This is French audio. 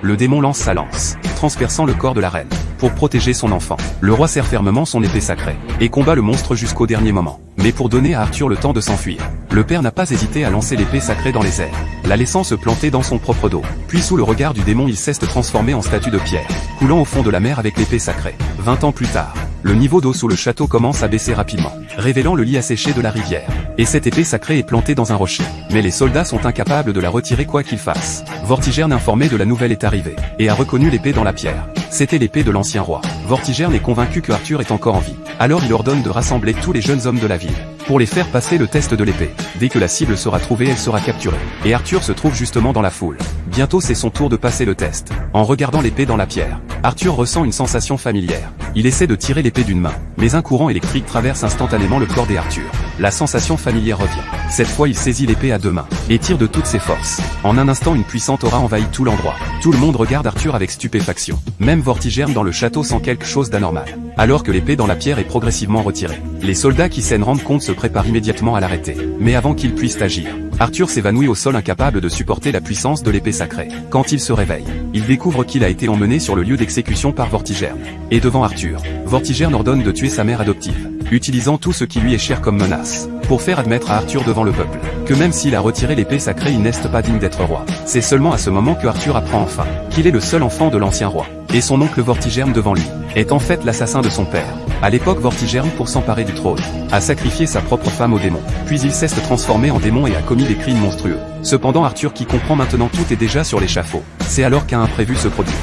le démon lance sa lance, transperçant le corps de la reine. Pour protéger son enfant, le roi serre fermement son épée sacrée, et combat le monstre jusqu'au dernier moment. Mais pour donner à Arthur le temps de s'enfuir, le père n'a pas hésité à lancer l'épée sacrée dans les airs, la laissant se planter dans son propre dos. Puis sous le regard du démon il cesse de transformer en statue de pierre, coulant au fond de la mer avec l'épée sacrée. 20 ans plus tard, le niveau d'eau sous le château commence à baisser rapidement, révélant le lit asséché de la rivière. Et cette épée sacrée est plantée dans un rocher. Mais les soldats sont incapables de la retirer quoi qu'ils fassent. Vortigern informé de la nouvelle est arrivé, et a reconnu l'épée dans la pierre. C'était l'épée de l'ancien roi. Vortigern est convaincu que Arthur est encore en vie. Alors il ordonne de rassembler tous les jeunes hommes de la ville, pour les faire passer le test de l'épée. Dès que la cible sera trouvée, elle sera capturée. Et Arthur se trouve justement dans la foule. Bientôt c'est son tour de passer le test. En regardant l'épée dans la pierre, Arthur ressent une sensation familière. Il essaie de tirer l'épée d'une main, mais un courant électrique traverse instantanément le corps d'Arthur. La sensation familière revient. Cette fois il saisit l'épée à deux mains, et tire de toutes ses forces. En un instant une puissante aura envahit tout l'endroit. Tout le monde regarde Arthur avec stupéfaction. Même Vortigern dans le château sent quelque chose d'anormal. Alors que l'épée dans la pierre est progressivement retirée, les soldats qui s'en rendent compte se préparent immédiatement à l'arrêter. Mais avant qu'ils puissent agir, Arthur s'évanouit au sol incapable de supporter la puissance de l'épée sacrée. Quand il se réveille, il découvre qu'il a été emmené sur le lieu d'exécution par Vortigern. Et devant Arthur, Vortigern ordonne de tuer sa mère adoptive, utilisant tout ce qui lui est cher comme menace, pour faire admettre à Arthur devant le peuple, que même s'il a retiré l'épée sacrée il n'est pas digne d'être roi. C'est seulement à ce moment que Arthur apprend enfin qu'il est le seul enfant de l'ancien roi, et son oncle Vortigern devant lui est en fait l'assassin de son père. À l'époque Vortigern, pour s'emparer du trône, a sacrifié sa propre femme au démon, puis il s'est transformé en démon et a commis des crimes monstrueux. Cependant Arthur qui comprend maintenant tout est déjà sur l'échafaud. C'est alors qu'un imprévu se produit.